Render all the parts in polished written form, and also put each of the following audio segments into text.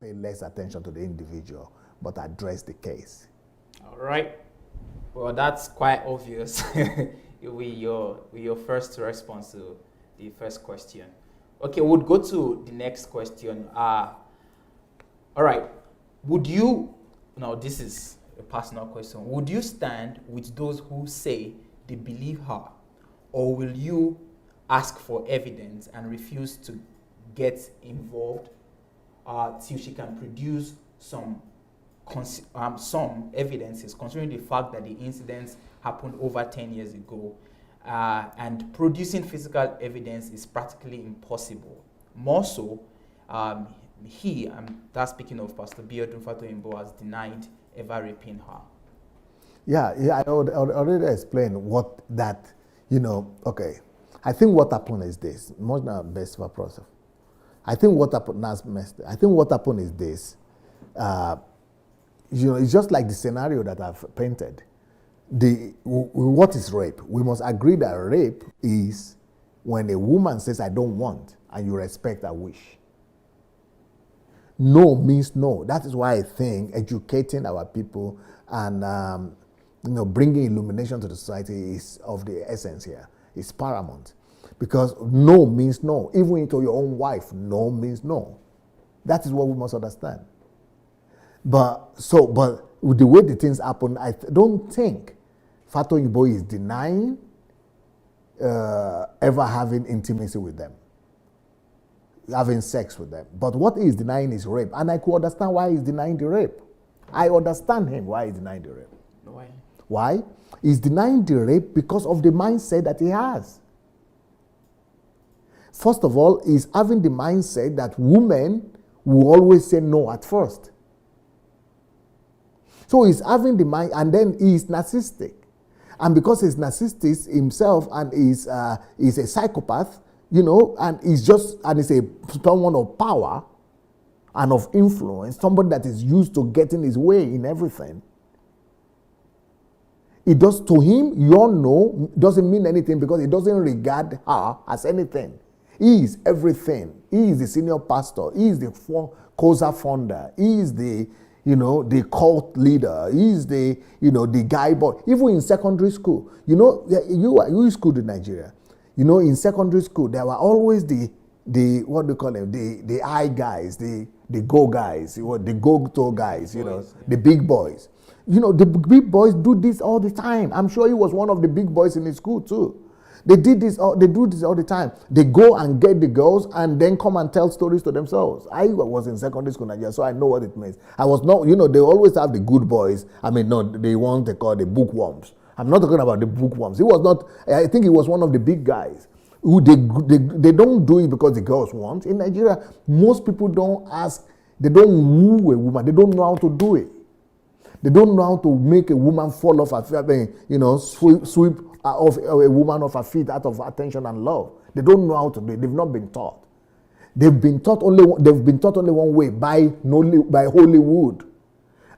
pay less attention to the individual, but address the case. All right. Well, that's quite obvious with your first response to the first question. Okay, we'll go to the next question. All right. Would you, now this is a personal question, would you stand with those who say they believe her, or will you ask for evidence and refuse to get involved till she can produce some evidences concerning the fact that the incidents happened over 10 years ago, and producing physical evidence is practically impossible. More so, that's speaking of Pastor Biodun Fatoyinbo, has denied ever raping her. Yeah, I already explained what that, okay. I think what happened is this, much not best for process. I think what happened is this, it's just like the scenario that I've painted. What is rape? We must agree that rape is when a woman says, I don't want, and you respect her wish. No means no. That is why I think educating our people and bringing illumination to the society is of the essence here. It's paramount. Because no means no. Even to your own wife, no means no. That is what we must understand. But with the way the things happen, I don't think Fatoyinbo is denying ever having intimacy with them, having sex with them. But what he is denying is rape. And I could understand why he's denying the rape. I understand him why he's denying the rape. Why? Why? He's denying the rape because of the mindset that he has. First of all, he's having the mindset that women will always say no at first. So he's having the mind, and then he's narcissistic. And because he's narcissistic himself and he's a psychopath, and he's a someone of power and of influence, somebody that is used to getting his way in everything. It does to him, your no doesn't mean anything because he doesn't regard her as anything. He is everything. He is the senior pastor. He is the COSA founder. He is the cult leader. He is the guy boy. Even in secondary school, you schooled in Nigeria. In secondary school, there were always the what do you call them? The I guys, the go guys, the go-to guys, the big boys. The big boys do this all the time. I'm sure he was one of the big boys in his school too. They do this all the time. They go and get the girls and then come and tell stories to themselves. I was in secondary school in Nigeria, so I know what it means. I was not, they always have the good boys. They call the bookworms. I'm not talking about the bookworms. He was not, I think he was one of the big guys. Who they don't do it because the girls want. In Nigeria, most people don't ask, they don't woo a woman. They don't know how to do it. They don't know how to make a woman fall off her feet, sweep of a woman off her feet out of attention and love. They don't know how to do it. They've not been taught. They've been taught only one way, by Hollywood.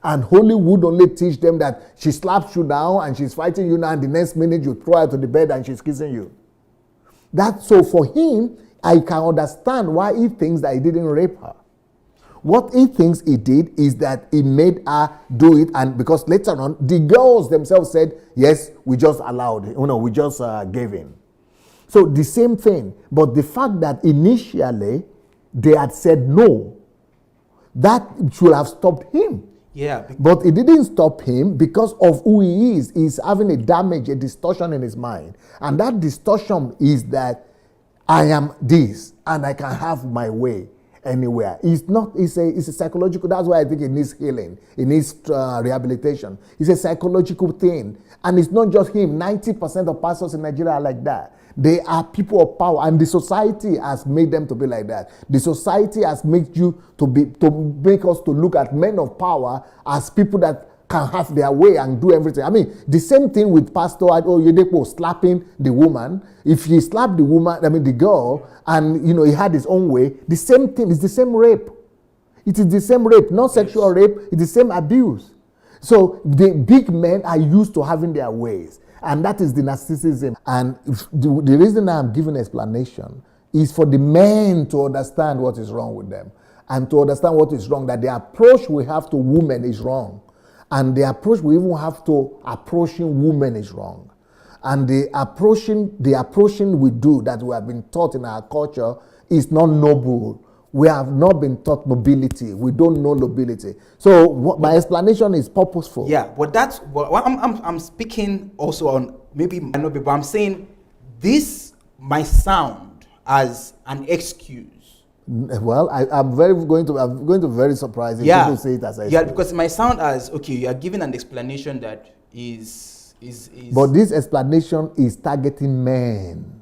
And Hollywood only teach them that she slaps you down and she's fighting you now, and the next minute you throw her to the bed and she's kissing you. So for him, I can understand why he thinks that he didn't rape her. What he thinks he did is that he made her do it, and because later on, the girls themselves said, yes, we just allowed, we just gave in. So the same thing, but the fact that initially they had said no, that should have stopped him. Yeah. But it didn't stop him because of who he is. He's having a distortion in his mind. And that distortion is that I am this and I can have my way anywhere. It's a psychological, that's why I think it needs healing. It needs rehabilitation. It's a psychological thing. And it's not just him. 90% of pastors in Nigeria are like that. They are people of power, and the society has made them to be like that. The society has made make us to look at men of power as people that can have their way and do everything. I mean, the same thing with Pastor Oyedepo slapping the woman. If he slapped the woman, the girl, and he had his own way, the same thing is the same rape. It is the same rape, not sexual rape. It's the same abuse. So the big men are used to having their ways. And that is the narcissism. And the reason I'm giving explanation is for the men to understand what is wrong with them. and to understand what is wrong, that the approach we have to women is wrong. And the approach we even have to approaching women is wrong. And the approaching we do that we have been taught in our culture is not noble. We have not been taught nobility. We don't know nobility. So my explanation is purposeful. Yeah, but that's what I'm speaking also on. Maybe might not be, but I'm saying this might sound as an excuse. Well, I'm going to be very surprised if people say it as an excuse. Yeah, because it might sound as okay. You are giving an explanation that is. But this explanation is targeting men.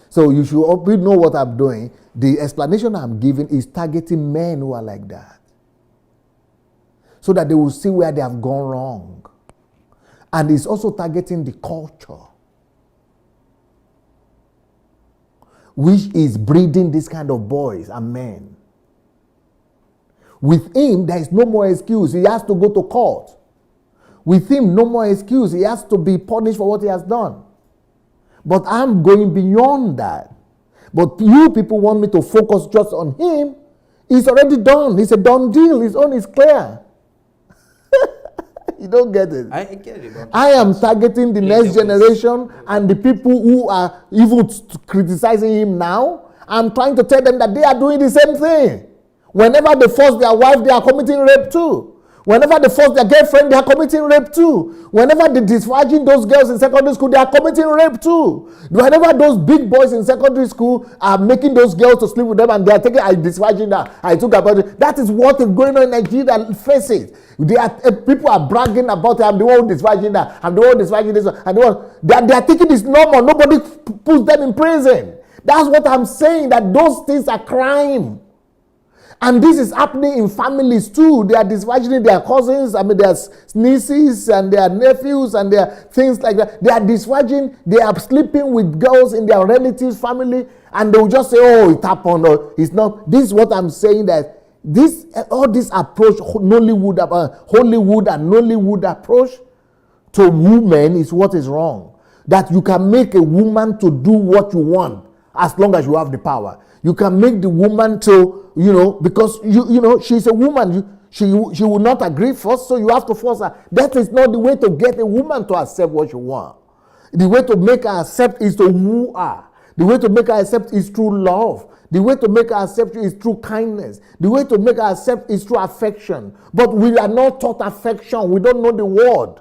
So you should know what I'm doing. The explanation I'm giving is targeting men who are like that, so that they will see where they have gone wrong. And it's also targeting the culture, which is breeding this kind of boys and men. With him, there is no more excuse. He has to go to court. With him, no more excuse. He has to be punished for what he has done. But I'm going beyond that. But you people want me to focus just on him. He's already done. It's a done deal. His own is clear. You don't get it. I get it. I am targeting the next generation and the people who are even criticizing him now. I'm trying to tell them that they are doing the same thing. Whenever they force their wife, they are committing rape too. Whenever they force their girlfriend, they are committing rape too. Whenever they disvirgin those girls in secondary school, they are committing rape too. Whenever those big boys in secondary school are making those girls to sleep with them and they are taking, I disvirgin her, I took about it. That is what is going on in Nigeria. Face it. People are bragging about it. I'm the one who disvirgin her. I'm the one who disvirgin this one. They are thinking it's normal. Nobody puts them in prison. That's what I'm saying, that those things are crime. And this is happening in families too. They are disvirgining their cousins, their nieces and their nephews and their things like that. They are disvirgining, they are sleeping with girls in their relatives' family, and they will just say, oh, it happened, or it's not. This is what I'm saying, that all this approach, Hollywood and Nollywood approach to women is what is wrong. That you can make a woman to do what you want as long as you have the power. You can make the woman to, because she's a woman. She will not agree first, so you have to force her. That is not the way to get a woman to accept what you want. The way to make her accept is to woo her. The way to make her accept is through love. The way to make her accept is through kindness. The way to make her accept is through affection. But we are not taught affection. We don't know the word.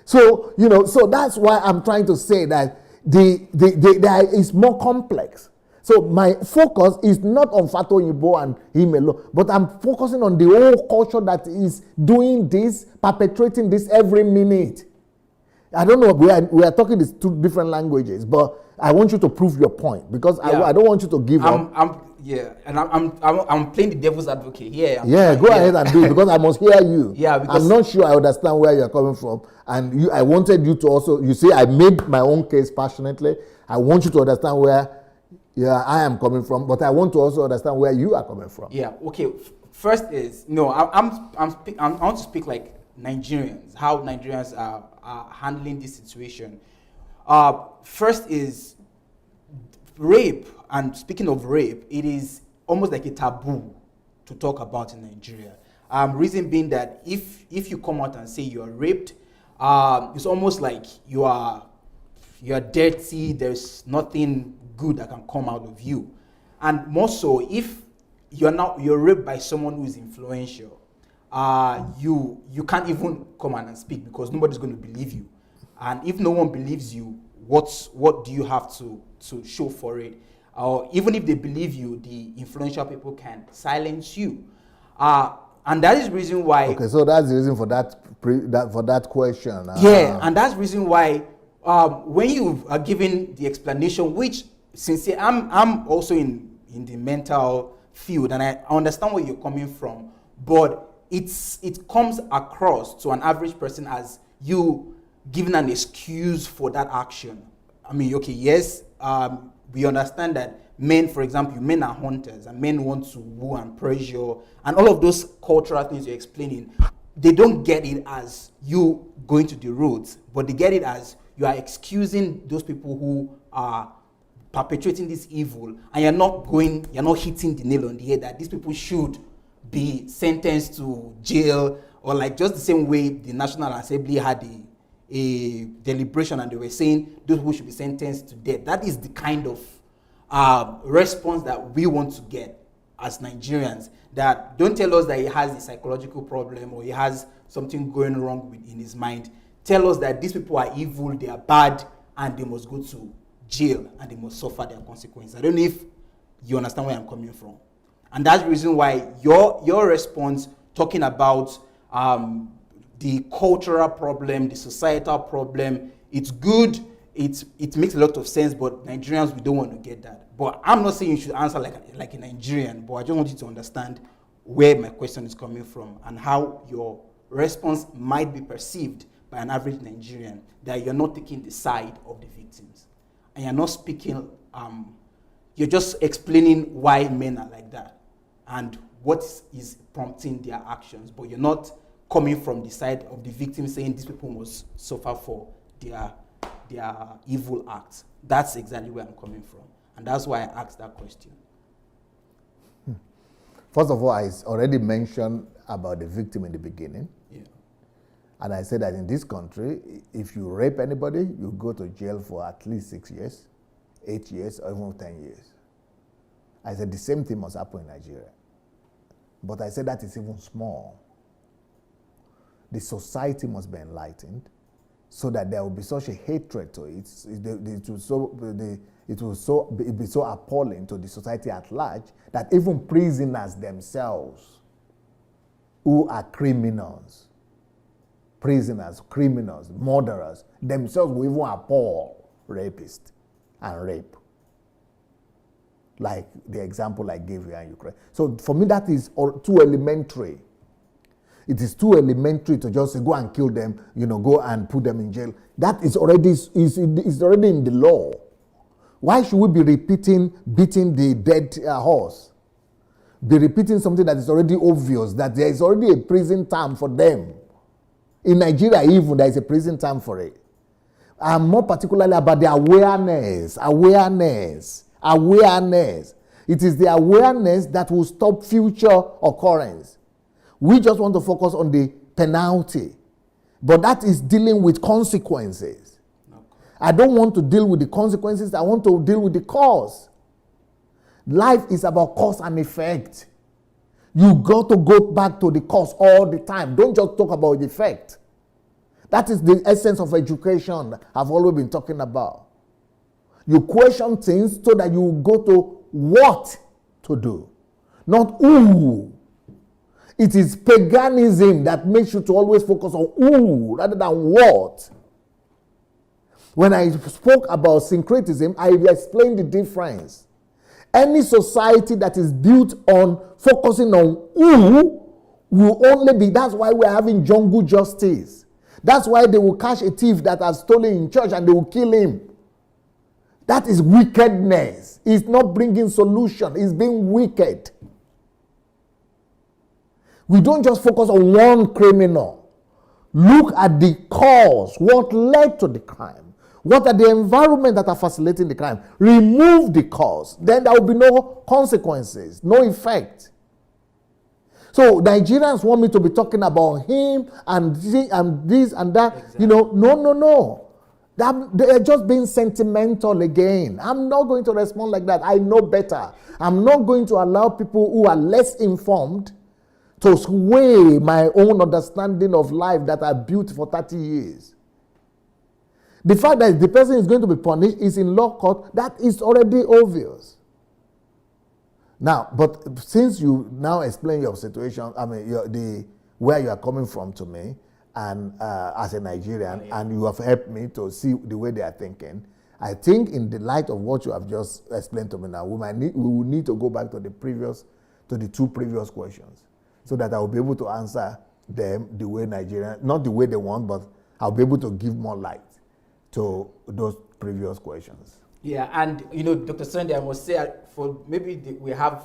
So, so that's why I'm trying to say that there is more complex. So my focus is not on Fato Yibo and him alone, but I'm focusing on the whole culture that is doing this, perpetrating this every minute. I don't know, we are talking these two different languages, but I want you to prove your point, because I don't want you to give up. I'm playing the devil's advocate here. Go ahead and do it, because I must hear you. Yeah, because I'm not sure I understand where you're coming from, and I wanted you to also. You see, I made my own case passionately. I want you to understand where I am coming from, but I want to also understand where you are coming from. Yeah. Okay. First is I want to speak like Nigerians, how Nigerians are handling this situation. First is rape, and speaking of rape, it is almost like a taboo to talk about in Nigeria. Reason being that if you come out and say you are raped, it's almost like you are dirty. There's nothing good that can come out of you. And more so, if you're raped by someone who is influential, you can't even come out and speak, because nobody's going to believe you. And if no one believes you, what do you have to show for it? Or even if they believe you, the influential people can silence you. And that is the reason why. Okay, so that's the reason for that question. Yeah, and that's the reason why when you are giving the explanation, which since I'm also in the mental field, and I understand where you're coming from, but it comes across to an average person as you giving an excuse for that action. I mean, okay, yes, we understand that men, for example, men are hunters, and men want to woo and pressure, and all of those cultural things you're explaining, they don't get it as you going to the roots, but they get it as you are excusing those people who are perpetrating this evil, and you're not hitting the nail on the head that these people should be sentenced to jail, or like just the same way the National Assembly had a deliberation and they were saying those people should be sentenced to death. That is the kind of response that we want to get as Nigerians. That don't tell us that he has a psychological problem or he has something going wrong in his mind. Tell us that these people are evil, they are bad, and they must go to jail and they must suffer their consequences. I don't know if you understand where I'm coming from. And that's the reason why your response talking about the cultural problem, the societal problem, it's good, it makes a lot of sense, but Nigerians, we don't want to get that. But I'm not saying you should answer like a Nigerian, but I just want you to understand where my question is coming from and how your response might be perceived by an average Nigerian, that you're not taking the side of the victims. And you're not speaking, you're just explaining why men are like that and what is prompting their actions, but you're not coming from the side of the victim saying these people must suffer for their evil acts. That's exactly where I'm coming from. And that's why I asked that question. First of all, I already mentioned about the victim in the beginning. Yeah. And I said that in this country, if you rape anybody, you go to jail for at least 6 years, 8 years, or even 10 years. I said the same thing must happen in Nigeria. But I said that is even small. The society must be enlightened so that there will be such a hatred to it. It will be so appalling to the society at large that even prisoners themselves, who are criminals, murderers, themselves will even appall rapists and rape. Like the example I gave you in Ukraine. So for me, that is too elementary. It is too elementary to just say, go and kill them, go and put them in jail. That is already in the law. Why should we be beating the dead horse? Be repeating something that is already obvious, that there is already a prison term for them. In Nigeria, even, there is a prison term for it. And more particularly about the awareness. It is the awareness that will stop future occurrence. We just want to focus on the penalty. But that is dealing with consequences. Okay. I don't want to deal with the consequences. I want to deal with the cause. Life is about cause and effect. You got to go back to the cause all the time. Don't just talk about the effect. That is the essence of education I've always been talking about. You question things so that you go to what to do, not who. It is paganism that makes you to always focus on who rather than what. When I spoke about syncretism, I explained the difference. Any society that is built on focusing on who will only be, that's why we're having jungle justice. That's why they will catch a thief that has stolen in church and they will kill him. That is wickedness. It's not bringing solution. It's being wicked. We don't just focus on one criminal. Look at the cause. What led to the crime? What are the environment that are facilitating the crime? Remove the cause. Then there will be no consequences, no effect. So Nigerians want me to be talking about him and this and that. Exactly. No. They're just being sentimental again. I'm not going to respond like that. I know better. I'm not going to allow people who are less informed to sway my own understanding of life that I built for 30 years. The fact that the person is going to be punished is in law court, that is already obvious. Now, but since you now explain your situation, where you are coming from to me, and as a Nigerian, and you have helped me to see the way they are thinking, I think in the light of what you have just explained to me now, we will need to go back to the two previous questions, so that I will be able to answer them the way Nigerian, not the way they want, but I'll be able to give more light to those previous questions. Yeah, and Dr. Sunday, I must say, for maybe we have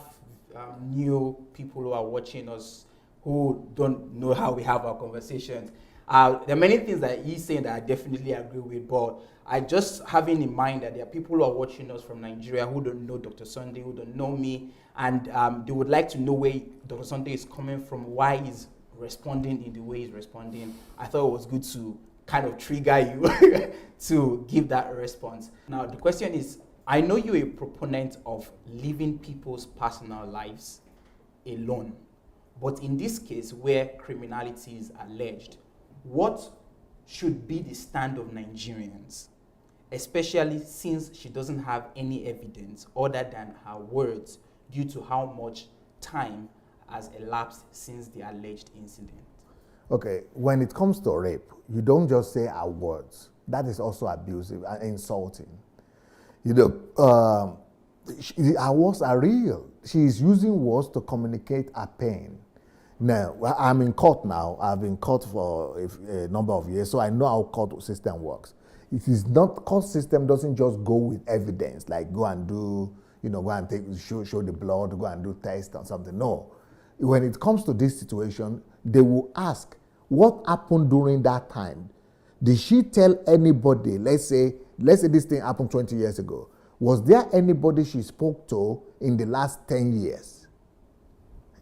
new people who are watching us who don't know how we have our conversations. There are many things that he's saying that I definitely agree with, but I just having in mind that there are people who are watching us from Nigeria who don't know Dr. Sunday, who don't know me, and they would like to know where Dr. Sunday is coming from, why he's responding in the way he's responding. I thought it was good to kind of trigger you to give that response. Now, the question is, I know you're a proponent of leaving people's personal lives alone, but in this case where criminality is alleged, what should be the stand of Nigerians, especially since she doesn't have any evidence other than her words due to how much time has elapsed since the alleged incident? Okay, when it comes to rape, you don't just say our words. That is also abusive and insulting. You know, her words are real. She is using words to communicate her pain. Now, I'm in court now. I've been in court for a number of years, so I know how court system works. It is not, court system doesn't just go with evidence, like go and do, go and show the blood, go and do test or something. No. When it comes to this situation, they will ask, what happened during that time? Did she tell anybody, let's say this thing happened 20 years ago. Was there anybody she spoke to in the last 10 years?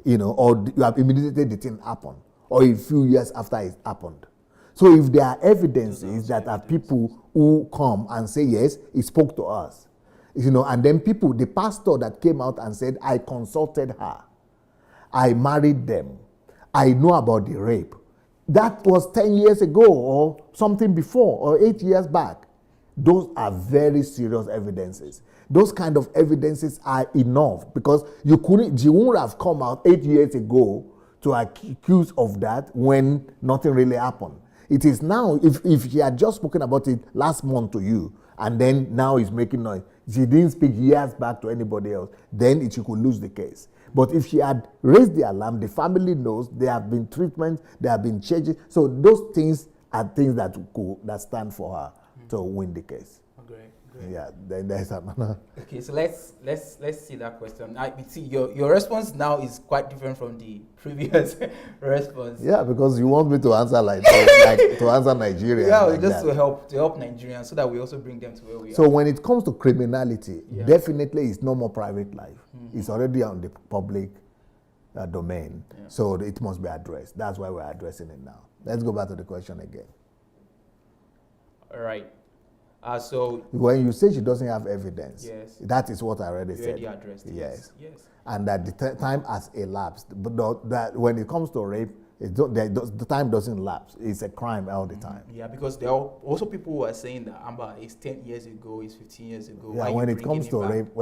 Or you have immediately the thing happened, or a few years after it happened. So if there are evidences that are people who come and say, yes, he spoke to us, and then the pastor that came out and said, I consulted her, I married them, I know about the rape. That was 10 years ago or something before, or 8 years back. Those are very serious evidences. Those kind of evidences are enough, because she wouldn't have come out 8 years ago to accuse of that when nothing really happened. It is now, if she had just spoken about it last month to you, and then now he's making noise, she didn't speak years back to anybody else, then she could lose the case. But if she had raised the alarm, the family knows, there have been treatments, there have been changes. So those things are things that stand for her to win the case. Great. Yeah, then there's another. Okay, so let's see that question. See your response now is quite different from the previous response. Yeah, because you want me to answer like to answer Nigeria. Yeah, like just that. to help Nigerians so that we also bring them to where we are. So when it comes to criminality, definitely it's no more private life. Mm-hmm. It's already on the public domain. Yeah. So it must be addressed. That's why we're addressing it now. Let's go back to the question again. All right. So when you say she doesn't have evidence, yes, that is what I already said. You already addressed it. Yes. Yes. And that the time has elapsed. But that when it comes to rape, the time doesn't lapse. It's a crime all the time. Yeah, because there are also people who are saying that Amber is 10 years ago, is 15 years ago. Yeah, when it comes to rape,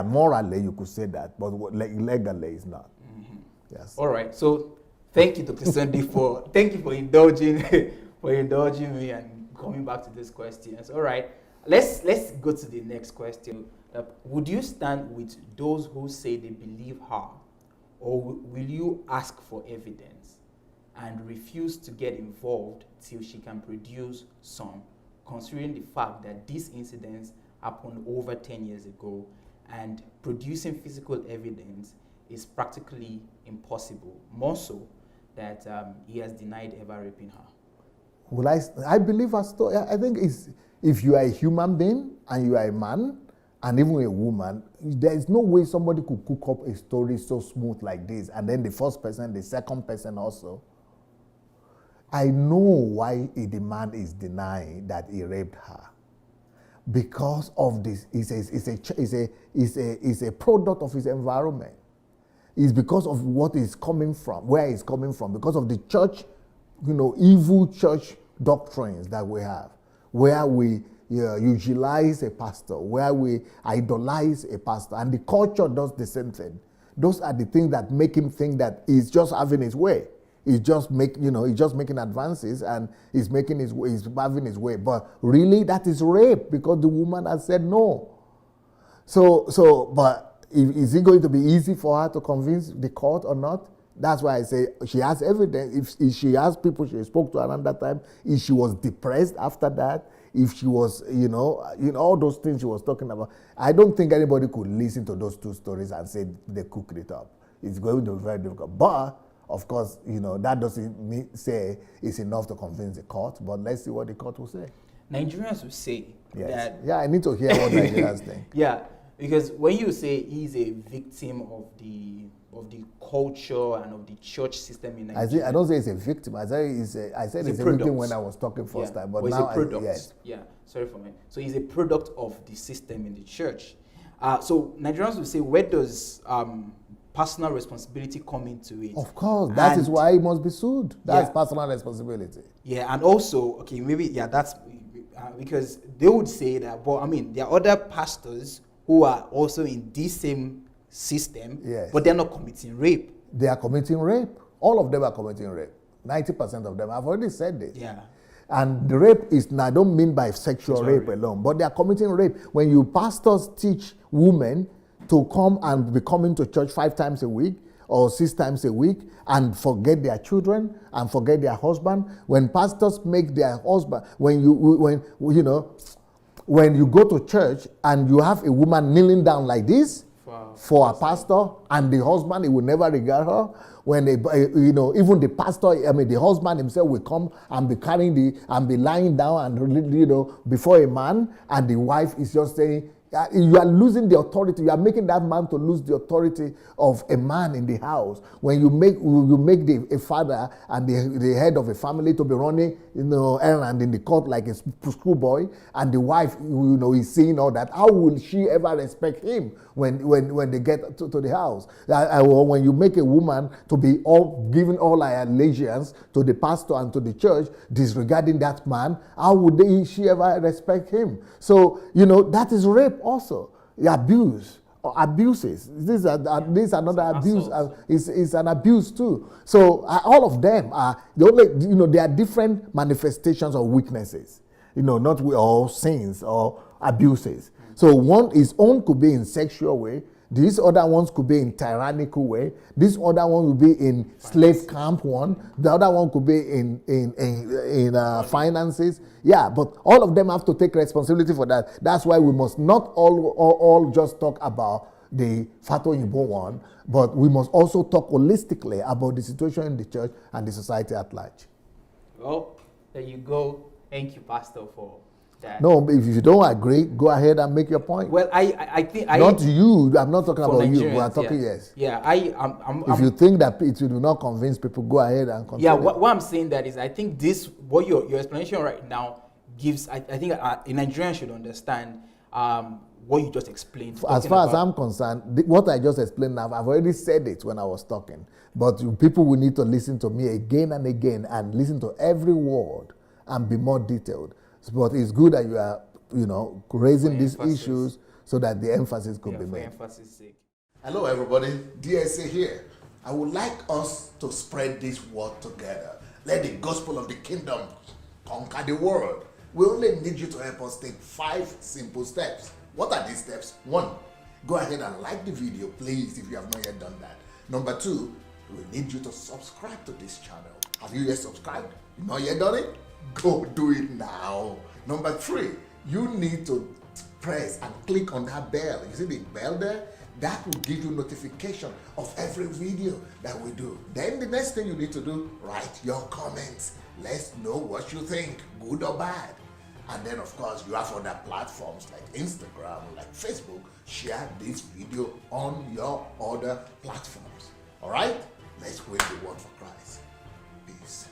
morally you could say that, but legally it's not. Mm-hmm. Yes. All right. So thank you, Dr. Sunday, thank you for indulging me and coming back to these questions. All right, let's go to the next question. Would you stand with those who say they believe her, or will you ask for evidence and refuse to get involved till she can produce some, considering the fact that these incidents happened over 10 years ago and producing physical evidence is practically impossible, more so that he has denied ever raping her? Well, I believe her story. I think if you are a human being and you are a man and even a woman, there is no way somebody could cook up a story so smooth like this. And then the first person, the second person also. I know why the man is denying that he raped her. Because of this, it's a product of his environment. It's because of what he's coming from, where he's coming from, because of the church, evil church doctrines that we have, where we utilize a pastor, where we idolize a pastor, and the culture does the same thing. Those are the things that make him think that he's just having his way. He's just making advances and he's having his way. But really, that is rape because the woman has said no. But is it going to be easy for her to convince the court or not? That's why I say she has evidence. If she has people she spoke to around that time, if she was depressed after that, if she was, all those things she was talking about, I don't think anybody could listen to those two stories and say they cooked it up. It's going to be very difficult. But Of course, that doesn't say it's enough to convince the court, but let's see what the court will say. Nigerians will say that... Yeah, I need to hear what Nigerians think. Yeah, because when you say he's a victim of the culture and of the church system in Nigeria... I don't say it's a victim. I said it's a victim when I was talking first time, but now it's a product. Yeah, sorry for me. So he's a product of the system in the church. So Nigerians will say, where does personal responsibility come into it? Of course, that is why he must be sued. That's personal responsibility. Yeah, and also, okay, maybe, that's because they would say that, but I mean, there are other pastors who are also in this same system, but they're not committing rape. They are committing rape. All of them are committing rape. 90% of them. I've already said this. Yeah. And the rape is, I don't mean by sexual rape alone, but they are committing rape. When you pastors teach women to come and be coming to church 5 times a week or 6 times a week and forget their children and forget their husband, when pastors make their husband, when you go to church and you have a woman kneeling down like this for a pastor, and the husband, he will never regard her. When even the pastor, the husband himself will come and be carrying and be lying down and before a man, and the wife is just saying, you are losing the authority. You are making that man to lose the authority of a man in the house. When you make a father and the head of a family to be running errand in the court like a schoolboy, and the wife is seeing all that, how will she ever respect him when they get to the house? When you make a woman to be giving all her allegiance to the pastor and to the church, disregarding that man, how would she ever respect him? So that is rape. Also, abuses. This is another abuse. It's an abuse too. So all of them are there are different manifestations of weaknesses. Not all sins or abuses. So his own could be in sexual way. These other ones could be in tyrannical way. This other one would be in slave camp one. The other one could be in finances. Yeah, but all of them have to take responsibility for that. That's why we must not all just talk about the Fatoyinbo one, but we must also talk holistically about the situation in the church and the society at large. Well, there you go. Thank you, Pastor, for that. No, if you don't agree, go ahead and make your point. Well, I think not you. I'm not talking about you. We are talking Yeah, if you think that it will not convince people, go ahead and continue. Yeah, what I'm saying that is, I think what your explanation right now gives. I think a Nigerian should understand what you just explained. As far as I'm concerned, what I just explained now, I've already said it when I was talking. But people will need to listen to me again and again and listen to every word and be more detailed. But it's good that you are, raising these issues so that the emphasis could be made. For emphasis sake. Hello, everybody. DSA here. I would like us to spread this word together. Let the gospel of the kingdom conquer the world. We only need you to help us take 5 simple steps. What are these steps? 1, go ahead and like the video, please, if you have not yet done that. Number 2, we need you to subscribe to this channel. Have you yet subscribed? You not yet done it? Go do it now. Number 3, you need to press and click on that bell. You see the bell there? That will give you notification of every video that we do. Then the next thing you need to do, write your comments. Let's know what you think, good or bad. And then, of course, you have other platforms like Instagram, like Facebook. Share this video on your other platforms. All right? Let's win the world for Christ. Peace.